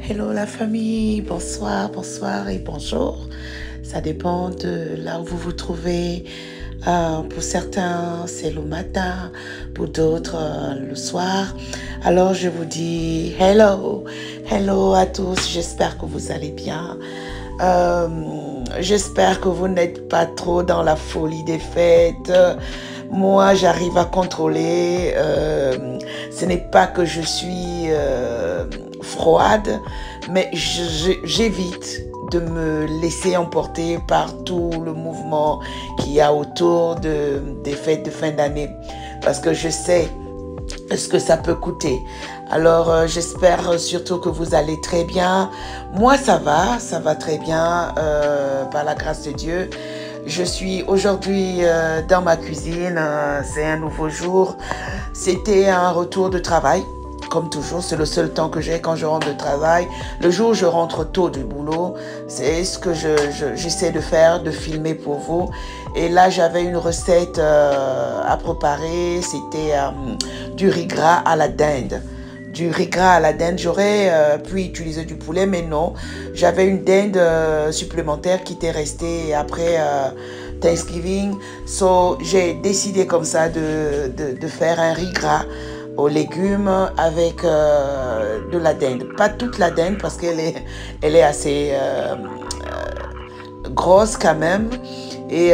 Hello la famille, bonsoir, bonsoir et bonjour. Ça dépend de là où vous vous trouvez. Pour certains, c'est le matin, pour d'autres, le soir. Alors je vous dis hello à tous. J'espère que vous allez bien. J'espère que vous n'êtes pas trop dans la folie des fêtes. Moi, j'arrive à contrôler. Ce n'est pas que je suis froide, mais j'évite de me laisser emporter par tout le mouvement qu'il y a autour des fêtes de fin d'année. Parce que je sais ce que ça peut coûter. Alors, j'espère surtout que vous allez très bien. Moi, ça va très bien, par la grâce de Dieu. Je suis aujourd'hui dans ma cuisine, c'est un nouveau jour. C'était un retour de travail, comme toujours, c'est le seul temps que j'ai quand je rentre de travail. Le jour où je rentre tôt du boulot, c'est ce que j'essaie de faire, de filmer pour vous. Et là, j'avais une recette à préparer, c'était du riz gras à la dinde. Du riz gras à la dinde, j'aurais pu utiliser du poulet, mais non. J'avais une dinde supplémentaire qui était restée après Thanksgiving. So, j'ai décidé comme ça de faire un riz gras aux légumes avec de la dinde. Pas toute la dinde parce qu'elle est assez grosse quand même. Et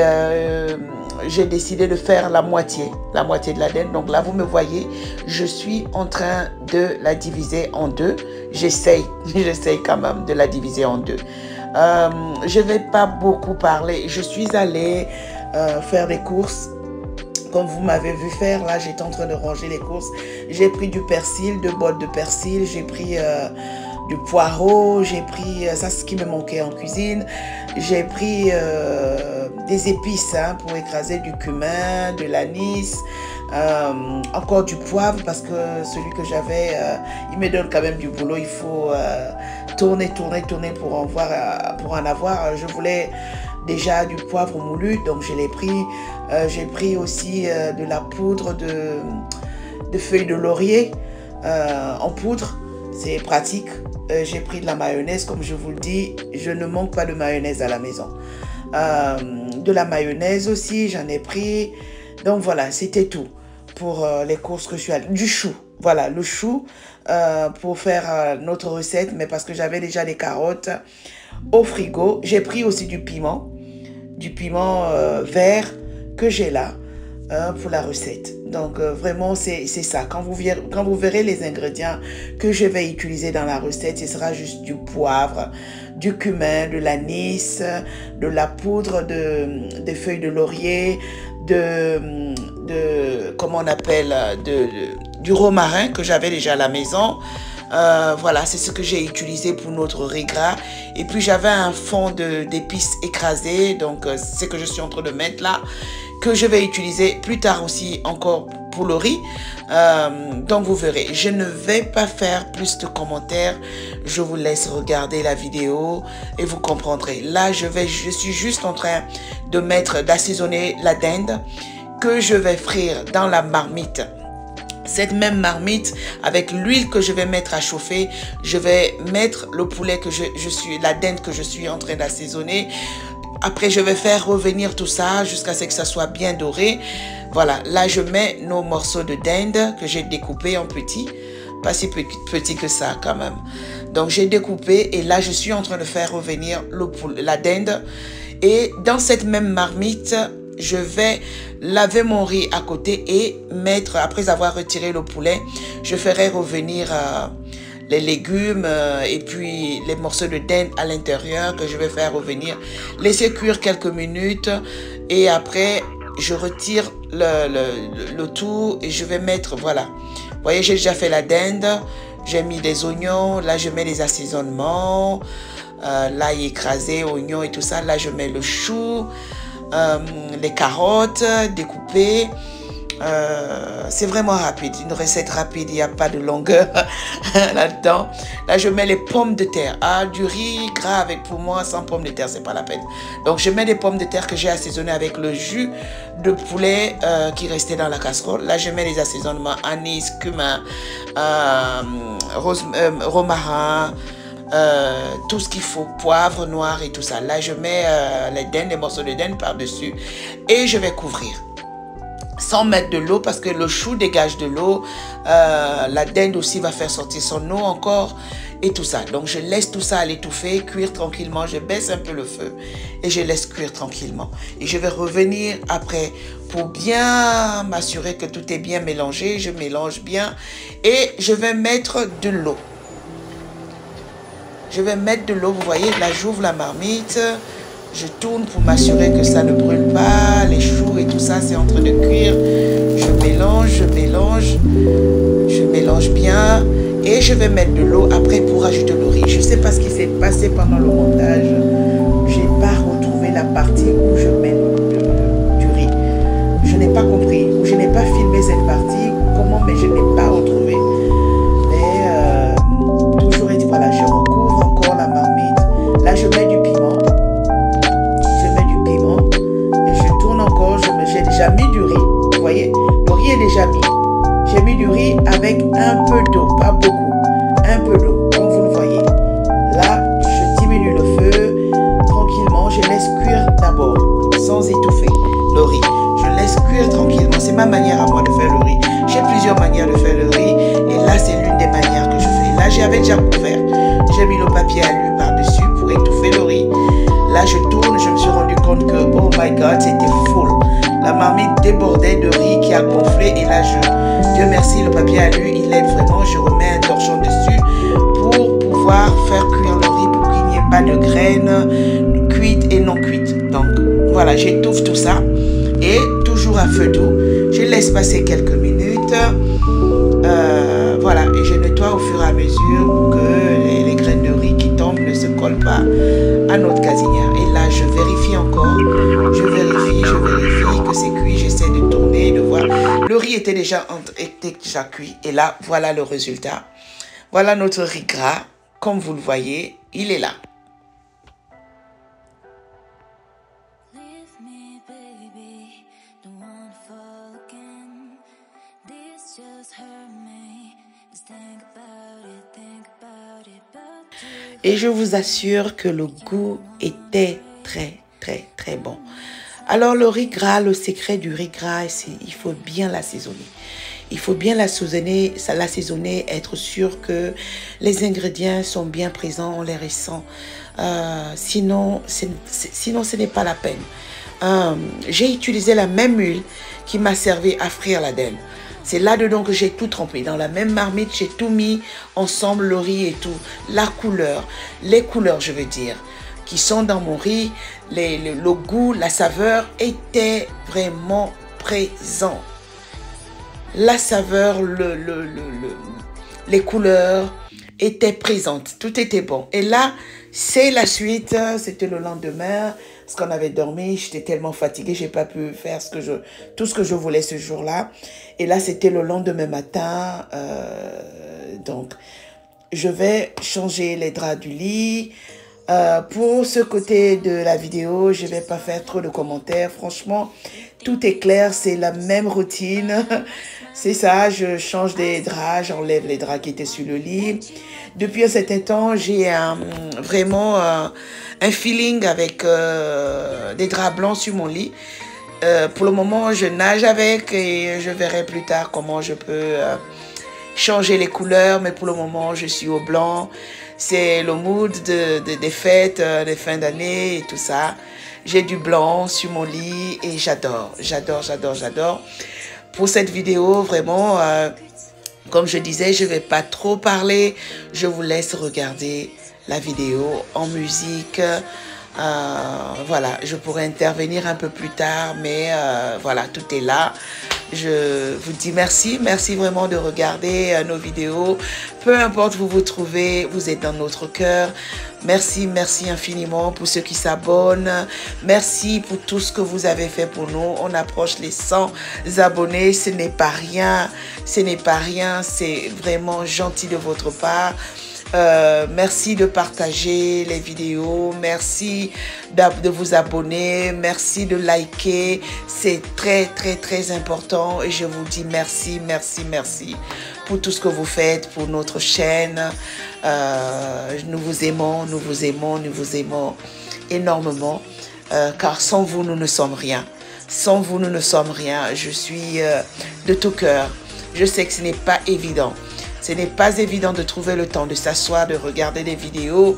j'ai décidé de faire la moitié de la dinde. Donc là, vous me voyez, je suis en train de la diviser en deux. J'essaye quand même de la diviser en deux. Je ne vais pas beaucoup parler. Je suis allée faire des courses. Comme vous m'avez vu faire, là, j'étais en train de ranger les courses. J'ai pris du persil, 2 bottes de persil. J'ai pris du poireau. J'ai pris, ça c'est ce qui me manquait en cuisine. J'ai pris des épices pour écraser, du cumin, de l'anis, encore du poivre parce que celui que j'avais, il me donne quand même du boulot. Il faut tourner pour en avoir. Je voulais déjà du poivre moulu, donc je l'ai pris. J'ai pris aussi de la poudre de feuilles de laurier en poudre, c'est pratique. J'ai pris de la mayonnaise, comme je vous le dis, je ne manque pas de mayonnaise à la maison. De la mayonnaise aussi, j'en ai pris. Donc voilà, c'était tout pour les courses que je suis allée. Du chou, voilà, le chou pour faire notre recette, mais parce que j'avais déjà des carottes au frigo. J'ai pris aussi du piment vert que j'ai là pour la recette. Donc vraiment c'est ça. Quand vous verrez les ingrédients que je vais utiliser dans la recette, ce sera juste du poivre, du cumin, de l'anis, de la poudre de feuilles de laurier, comment on appelle, du romarin que j'avais déjà à la maison. Voilà, c'est ce que j'ai utilisé pour notre riz gras. Et puis j'avais un fond d'épices écrasées, donc c'est ce que je suis en train de mettre là, que je vais utiliser plus tard aussi encore pour le riz. Donc vous verrez, je ne vais pas faire plus de commentaires. Je vous laisse regarder la vidéo et vous comprendrez. Là, je suis juste en train d'assaisonner la dinde que je vais frire dans la marmite. Cette même marmite, avec l'huile que je vais mettre à chauffer, je vais mettre le poulet la dinde que je suis en train d'assaisonner. Après, je vais faire revenir tout ça jusqu'à ce que ça soit bien doré. Voilà, là, je mets nos morceaux de dinde que j'ai découpés en petits. Pas si petit que ça, quand même. Donc, j'ai découpé et là, je suis en train de faire revenir la dinde. Et dans cette même marmite, je vais laver mon riz à côté et mettre, après avoir retiré le poulet, je ferai revenir les légumes et puis les morceaux de dinde à l'intérieur que je vais faire revenir, laisser cuire quelques minutes et après je retire le tout et je vais mettre, voilà. Vous voyez, j'ai déjà fait la dinde, j'ai mis des oignons, là je mets les assaisonnements, l'ail écrasé, oignons et tout ça, là je mets le chou, les carottes découpées. C'est vraiment rapide, une recette rapide, il n'y a pas de longueur là-dedans. Là, je mets les pommes de terre. Du riz gras avec, pour moi, sans pommes de terre, c'est pas la peine. Donc, je mets des pommes de terre que j'ai assaisonnées avec le jus de poulet qui restait dans la casserole. Là, je mets les assaisonnements anis, cumin, romarin, tout ce qu'il faut, poivre noir et tout ça. Là, je mets les morceaux de dinde par-dessus et je vais couvrir. Sans mettre de l'eau parce que le chou dégage de l'eau. La dinde aussi va faire sortir son eau encore et tout ça. Donc, je laisse tout ça à l'étouffer, cuire tranquillement. Je baisse un peu le feu et je laisse cuire tranquillement. Et je vais revenir après pour bien m'assurer que tout est bien mélangé. Je mélange bien et je vais mettre de l'eau. Je vais mettre de l'eau, vous voyez, là j'ouvre la marmite, je tourne pour m'assurer que ça ne brûle pas, les choux et tout ça, c'est en train de cuire. Je mélange bien et je vais mettre de l'eau après pour ajouter le riz. Je ne sais pas ce qui s'est passé pendant le montage, je n'ai pas retrouvé la partie où je mets du riz. Je n'ai pas compris, ou je n'ai pas filmé cette partie, comment, mais je n'ai pas retrouvé. Mais toujours est-il, voilà, je recouvre encore la marmite. Là, je mets du piment. Et je tourne encore. J'ai déjà mis du riz. Vous voyez, le riz est déjà mis. J'ai mis du riz avec un peu d'eau, pas beaucoup. Un peu d'eau, comme vous le voyez. Là, je diminue le feu tranquillement. Je laisse cuire d'abord, sans étouffer le riz. Je laisse cuire tranquillement. C'est ma manière à moi de faire le riz. J'ai plusieurs manières de faire le riz. Et là, c'est l'une des manières que je fais. Là, j'avais déjà couvert. J'ai mis le papier alu par-dessus pour étouffer le riz. Là, je tourne. Je me suis rendu compte que, oh my God, c'était full. La marmite débordait de riz qui a gonflé. Et là, Dieu merci, le papier alu, il aide vraiment. Je remets un torchon dessus pour pouvoir faire cuire le riz pour qu'il n'y ait pas de graines cuites et non cuites. Donc, voilà, j'étouffe tout ça. Et toujours à feu doux. Je laisse passer quelques minutes. Voilà, et je nettoie au fur et à mesure pour que les graines de riz qui tombent ne se collent pas à notre gazinière. Et là, je vérifie encore. Je vérifie que c'est cuit. J'essaie de tourner, de voir. Le riz était déjà cuit. Et là, voilà le résultat. Voilà notre riz gras. Comme vous le voyez, il est là. Et je vous assure que le goût était très bon. Alors le riz gras, le secret du riz gras, il faut bien l'assaisonner. Il faut bien l'assaisonner, être sûr que les ingrédients sont bien présents, on les ressent. Sinon, ce n'est pas la peine. J'ai utilisé la même huile qui m'a servi à frire la dinde. C'est là-dedans que j'ai tout trempé. Dans la même marmite, j'ai tout mis ensemble, le riz et tout. La couleur, les couleurs, je veux dire, qui sont dans mon riz, le goût, la saveur étaient vraiment présents. La saveur, les couleurs étaient présentes. Tout était bon. Et là, c'est la suite. C'était le lendemain. Parce qu'on avait dormi, j'étais tellement fatiguée, j'ai pas pu faire tout ce que je voulais ce jour-là. Et là, c'était le lendemain matin. Donc, je vais changer les draps du lit. Pour ce côté de la vidéo, je vais pas faire trop de commentaires. Franchement, tout est clair, c'est la même routine. C'est ça, je change des draps, j'enlève les draps qui étaient sur le lit. Depuis un certain temps, j'ai vraiment un feeling avec des draps blancs sur mon lit. Pour le moment, je nage avec et je verrai plus tard comment je peux changer les couleurs. Mais pour le moment, je suis au blanc. C'est le mood des fêtes, des fins d'année et tout ça. J'ai du blanc sur mon lit et j'adore. Pour cette vidéo, vraiment, comme je disais, je ne vais pas trop parler. Je vous laisse regarder la vidéo en musique. Voilà, je pourrais intervenir un peu plus tard, mais voilà, tout est là. Je vous dis merci vraiment de regarder nos vidéos. Peu importe où vous vous trouvez, vous êtes dans notre cœur. Merci infiniment pour ceux qui s'abonnent. Merci pour tout ce que vous avez fait pour nous. On approche les 100 abonnés. Ce n'est pas rien. C'est vraiment gentil de votre part. Merci de partager les vidéos, merci de vous abonner, merci de liker, c'est très important et je vous dis merci pour tout ce que vous faites, pour notre chaîne. Nous vous aimons, nous vous aimons, nous vous aimons énormément. Car sans vous, nous ne sommes rien. Sans vous, nous ne sommes rien. Je suis de tout cœur. Je sais que ce n'est pas évident. Ce n'est pas évident de trouver le temps de s'asseoir, de regarder des vidéos,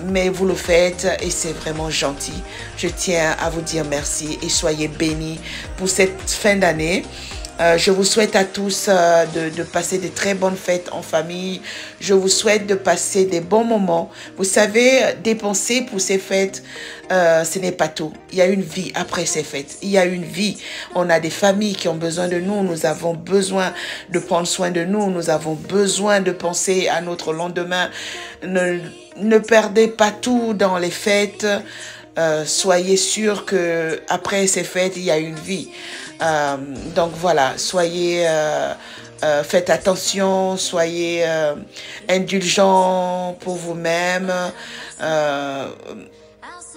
mais vous le faites et c'est vraiment gentil. Je tiens à vous dire merci et soyez bénis pour cette fin d'année. Je vous souhaite à tous de passer de très bonnes fêtes en famille. Je vous souhaite de passer des bons moments. Vous savez, dépenser pour ces fêtes, ce n'est pas tout. Il y a une vie après ces fêtes. Il y a une vie. On a des familles qui ont besoin de nous. Nous avons besoin de prendre soin de nous. Nous avons besoin de penser à notre lendemain. Ne perdez pas tout dans les fêtes. Soyez sûrs que après ces fêtes, il y a une vie. Donc voilà, soyez, faites attention, soyez indulgents pour vous-même,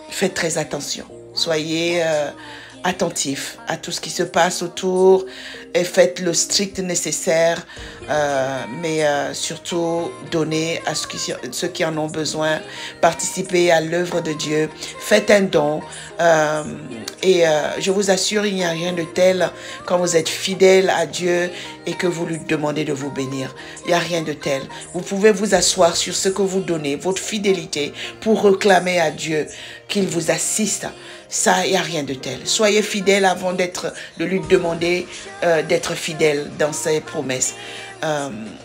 faites très attention, soyez attentifs à tout ce qui se passe autour et faites le strict nécessaire, mais surtout donnez à ceux qui en ont besoin, participez à l'œuvre de Dieu, faites un don et je vous assure, il n'y a rien de tel quand vous êtes fidèle à Dieu et que vous lui demandez de vous bénir. Il n'y a rien de tel. Vous pouvez vous asseoir sur ce que vous donnez, votre fidélité, pour réclamer à Dieu qu'il vous assiste. Ça, il n'y a rien de tel. Soyez fidèles avant de lui demander d'être fidèle dans ses promesses.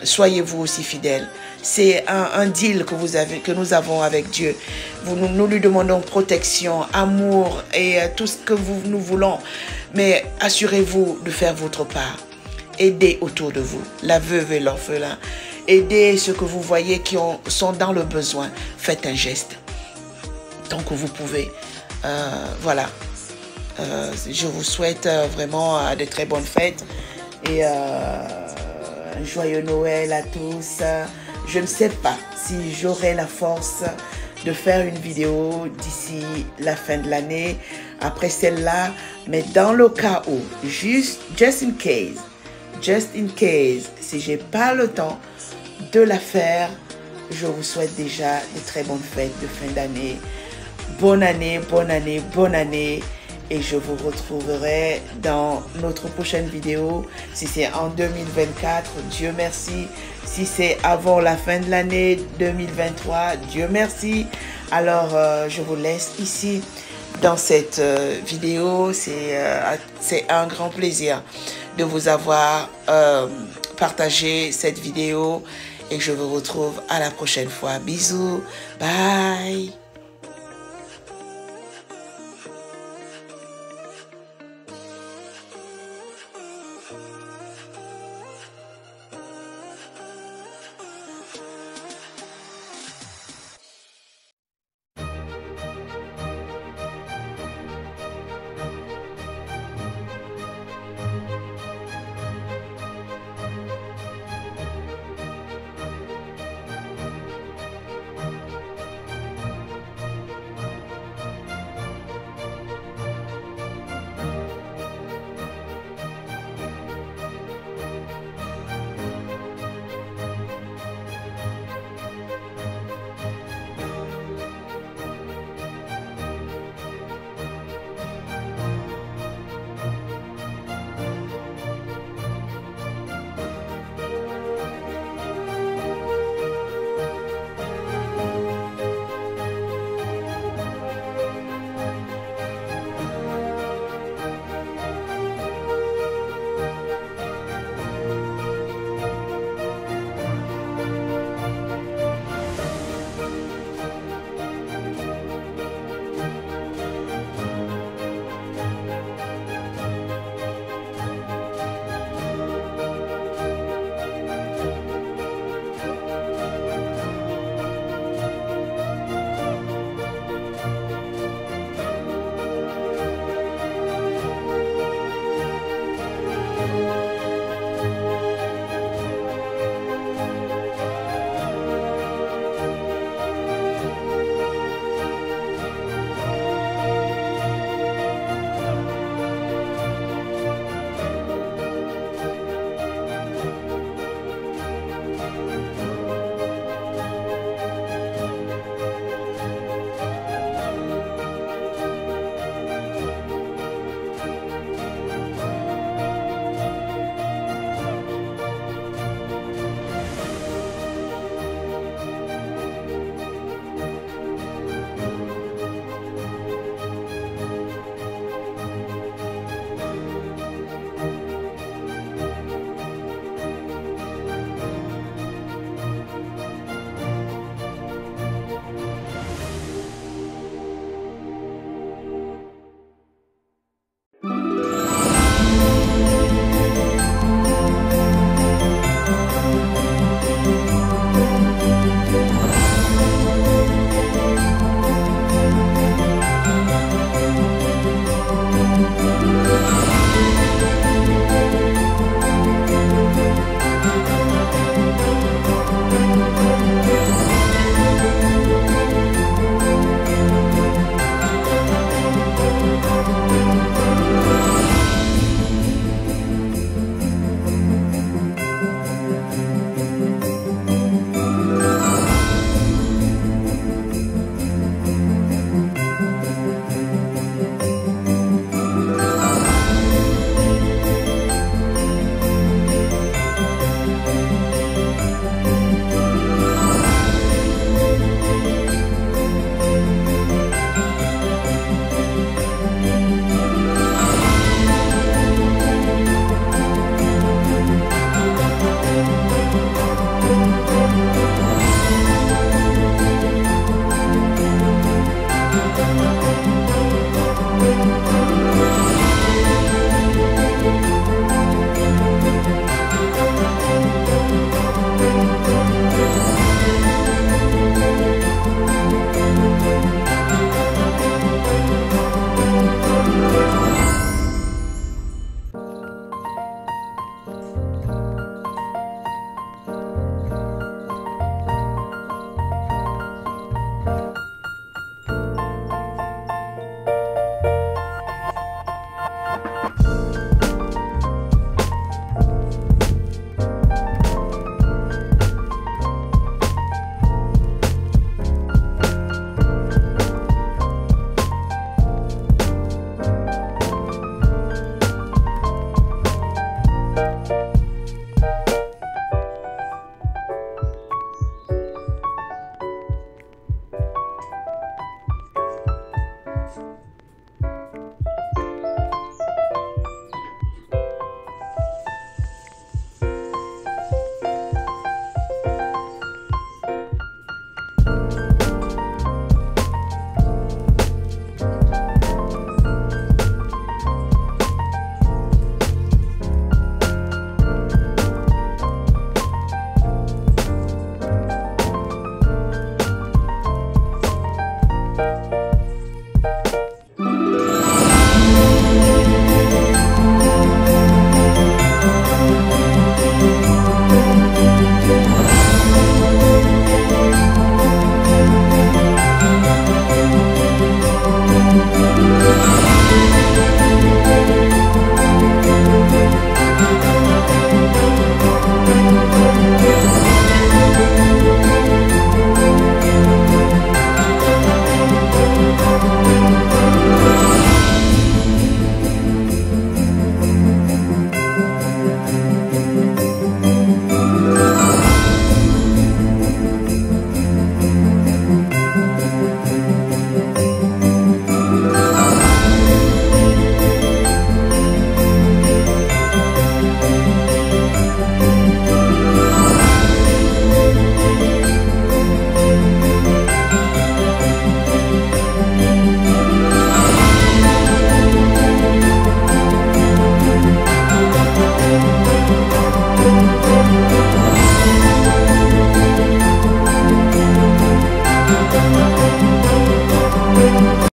Soyez vous aussi fidèles. C'est un deal que nous avons avec Dieu. Nous lui demandons protection, amour et tout ce que nous voulons. Mais assurez-vous de faire votre part. Aidez autour de vous, la veuve et l'orphelin. Aidez ceux que vous voyez qui sont dans le besoin. Faites un geste tant que vous pouvez. Voilà. Je vous souhaite vraiment de très bonnes fêtes et un joyeux Noël à tous. Je ne sais pas si j'aurai la force de faire une vidéo d'ici la fin de l'année, après celle-là, mais dans le cas où, just in case, si j'ai pas le temps de la faire, je vous souhaite déjà de très bonnes fêtes de fin d'année. Bonne année, bonne année, bonne année. Et je vous retrouverai dans notre prochaine vidéo. Si c'est en 2024, Dieu merci. Si c'est avant la fin de l'année 2023, Dieu merci. Alors, je vous laisse ici dans cette vidéo. C'est un grand plaisir de vous avoir partagé cette vidéo. Et je vous retrouve à la prochaine fois. Bisous. Bye.